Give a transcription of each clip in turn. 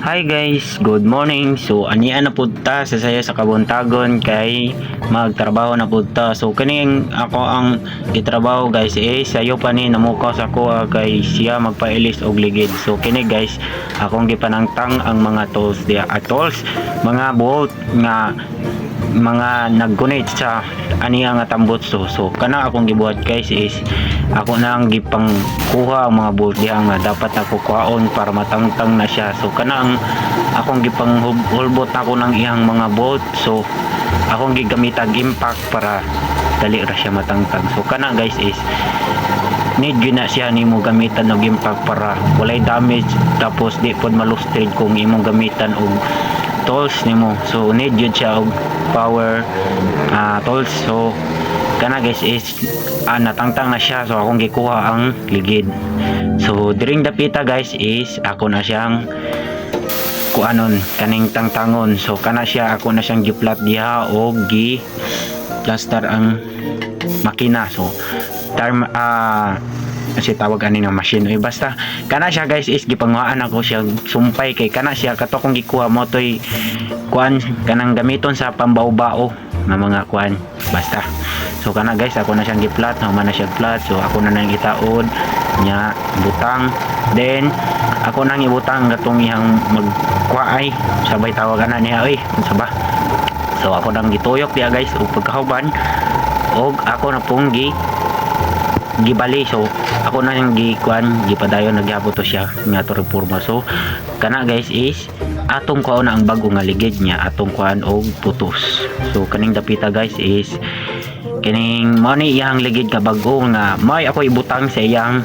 Hi guys, good morning. So anian na pud ta sa saya sa kabuntagon kay magtrabaho na pud ta. So kaning ako ang gitrabaho guys sayo pa ni namukaw sa ko kay siya magpailis og ligid. So kini guys akong gipanangtang ang mga tools dia tools, mga bolt nga mga naggunit sa aniya nga tambot. So kana akong gibuhat guys is ako na ang gipang kuha ang mga bolt diha nga dapat ako kuhaon para matangtang na siya. So kana ang akong gipang hulbot ako ng iyang mga bolt. So akong gigamitag impact para dali ra siya matangtang. So kana guys is need yun na siya nimo gamitan og impact para walay damage tapos di pod malustrid kung imong gamitan og tools nimo. So need yun siya og power tools. So kana guys is natangtang na siya. So akong gikuha ang ligid. So during dapita guys is ako na siyang kuanon kaning tangtangon. So kana siya ako na siyang giplat diha og gi plaster ang makina. So term kasi tawag ani nga machine basta kana siya guys is gipanguhaan ako siya sumpay kay kana siya kato kong gikuha mo toy kuan kanang gamiton sa pambao-bao nga mga kuan basta. So kana guys ako na siyang giplat na siya flat. So ako na nang itaod nya butang, then ako nang ibutang gatong ihang magkuay sabay tawagan na niya unsa ba. So ako nang gituyok diya guys ug pagkahuban og ako na pong gibali. So ako na yung gipadayon nagyapon to siya nga to reforma. So kana guys is atong kuha na ang bago nga ligid niya atong kuan og putos. So kaning dapita guys is kining mo ni iyang ligid nga bago nga may ako ibutang sa iyang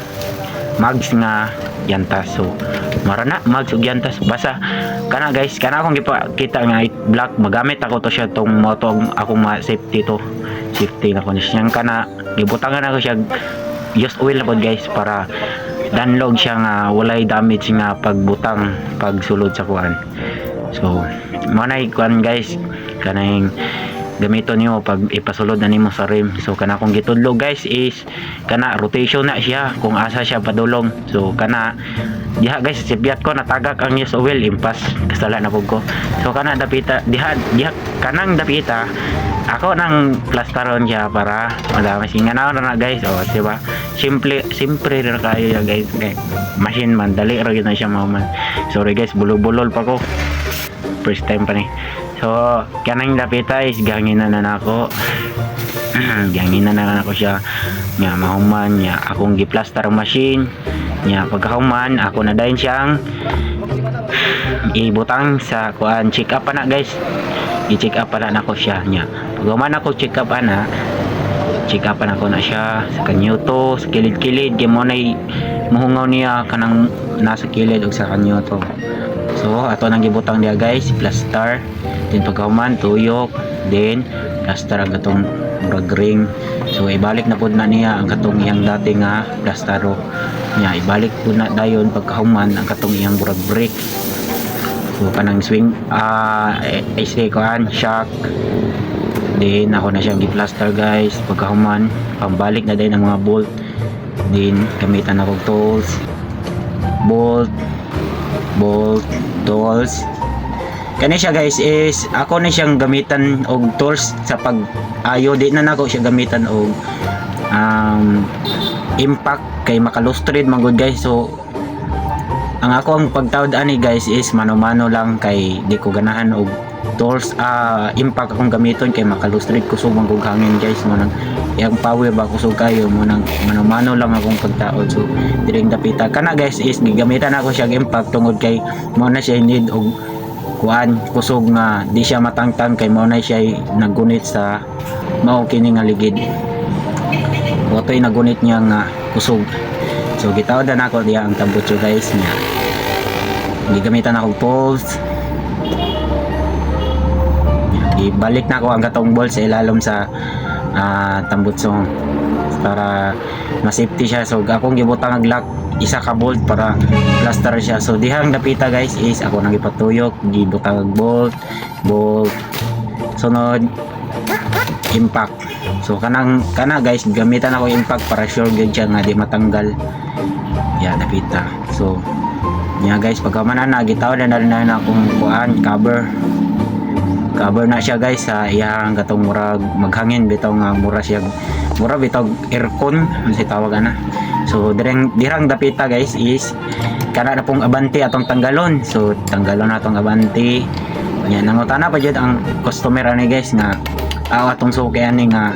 mags nga yantas. So marana mags ug yantas basta kana guys kana akong gipakita nga black magamit ako to siya tong moto akong safety to safety na ko niya kana gibutangan ako siya used oil na po guys para danlog siya nga walay damage nga pagbutang pagsulod sa kuan. So manay kuan guys kanang gamiton niyo pag ipasulod na nimo sa rim. So kana kung gitudlog guys is kana rotation na siya kung asa siya padulong. So kana diha guys sibiyat ko natagak ang used oil impas kasala na pud ko. So kana dapita diha kanang dapita ako nang plasteron siya para madami singanaw na guys. O diba simple ra kayo ya guys kay machine man dali ra gyud na siya man. Sorry guys bulol-bulol pa ko first time pa ni. So kanang dapita is ganginan na nako ganginan na nako siya nga mahuman nya akong giplaster machine nya pagkahuman ako na dayon siyang ibutang sa kuan check up na guys. I-check up na nako siya nya paghuman ako check up na ako na siya sa kanyoto sa kilid-kilid kay mo nay muhungaw niya kanang nasa kilid ug sa kanyoto. So ato nang gibutang diya guys plaster, then pagkahuman tuyok, then plaster ang katong murag ring. So ibalik na pud na niya ang katong iyang dati nga plastero niya ibalik pud na dayon pagkahuman ang katong iyang murag brake. So kanang swing AC kuan shock, then ako na siyang gi-plaster guys pagkahuman pambalik na din ang mga bolt, then gamitan ako tools bolt tools. Kani siya guys is ako na siyang gamitan og tools sa pag-ayo di na nako siya gamitan og impact kay makalustrid man gud guys. So ang ako ang pagtawd ani guys is mano-mano lang kay di ko ganahan og tools impact akong gamiton kay makalustrid kusog man kog hangin guys mo nang yang power ba kusog kayo mo nang mano-mano lang akong pagtaod. So diring dapita kana guys is gigamitan ako siya impact tungod kay mo na siya need og kuan kusog nga di siya matangtang kay mo na siya naggunit sa mao kini nga ligid otoy nagunit niya nga kusog. So gitawad na ako diya ang tambutso guys niya gigamitan ako tools ibalik na ako ang katong ball sa ilalom sa tambutso para ma-safety siya. So akong gibutang ang lock isa ka bolt para plaster siya. So dihang dapita guys is ako nang ipatuyok gibutang ang bolt sunod impact. So kana guys gamitan ako impact para sure gyud siya nga di matanggal ya dapita. So Nya guys, pagkamanan na gitaw na akong kuan cover na siya guys sa iyang katong murag maghangin bitaw nga mura bitaw aircon ang si tawag ana. So dirang dapita guys is kana na pong abanti atong tanggalon. So tanggalon na atong abanti. Nya nangutana pa jud ang customer ani guys nga atong suki ani nga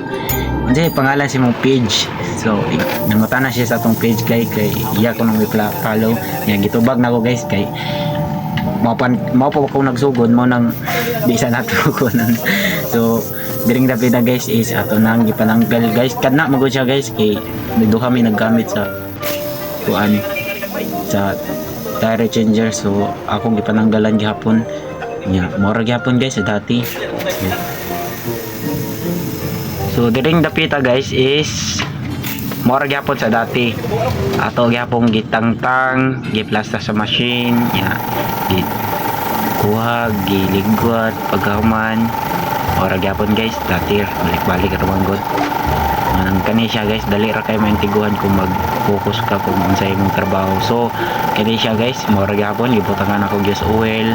unsa pangalan si mong page. So nangutana siya sa atong page kay iya ko nang follow. Nya gitubag nako guys kay mao pa ako nagsugod mo nang di sa nato ko nan. So diring dapita guys is ato nang gipananggal guys kadna magud siya guys kay dito kami naggamit sa kuan sa tire changer. So akong gipananggalan gihapon nya mora gihapon guys sa dati. So diring dapita guys is mora gyapon sa dati ato gyapon gitangtang giplasta sa machine nya kuha giligwat paghuman mora gyapon guys dati balik-balik at manggod manang kani siya guys dali ra kay maintiguhan kung mag-focus ka kung unsay imong trabaho. So kani siya guys mora gyapon gibutangan ako gas oil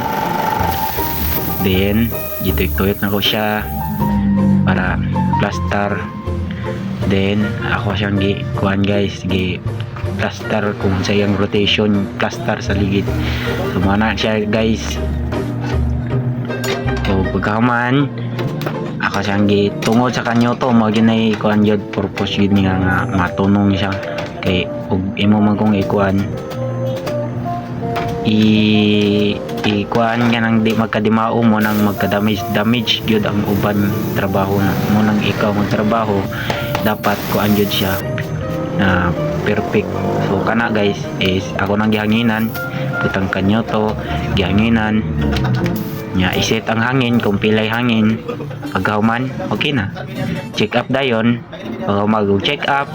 then gituyok na ko siya para plaster. Then ako siyang kuan guys plaster kung sa iyang rotation plaster sa ligid. So mana siya guys. So pagkaman ako siyang tungod sa kanyo to mao ginay kuan jud purpose yun nga matunong siya kay ug imo man kung ikuan kuan nga nang di magkadimao mo nang magka-damage gyud ang uban trabaho na mo nang ikaw magtrabaho dapat kuan jud siya na perfect. So kana guys is ako nang gihanginan putang kanyo to gihanginan nya iset ang hangin kung pilay hangin paghuman okay na check up dayon pag mag-check up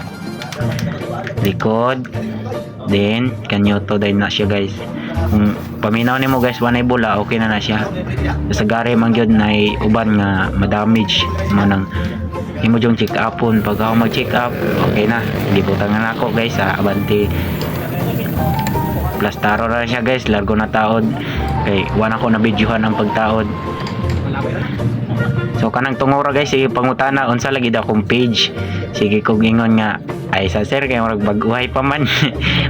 likod then kanyo to dayon na siya guys. Kung paminaw nimo guys wanay bula okay na siya. Sa gari man gyud nay uban nga ma-damage mo nang imo jong check upon pag ako mag-check up okay na gibutangan ako guys sa abanti plastaro na siya guys largo na taod kay wala ko na videohan ang pagtaod. So kanang tungora guys sige pangutana unsa lagi daw akong page sige kog ingon nga ay sa sir kay murag baguhay pa man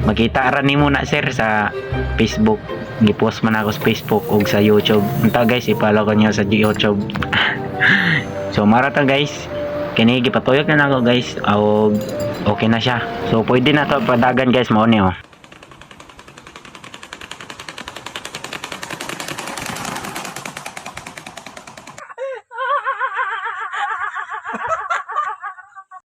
makita ra nimo na sir sa Facebook gipost man ako sa Facebook ug sa YouTube unta guys i-follow ko niyo sa YouTube. So marata guys kini gipatuyok na nako guys og okay na siya. So pwede na to padagan guys mo ni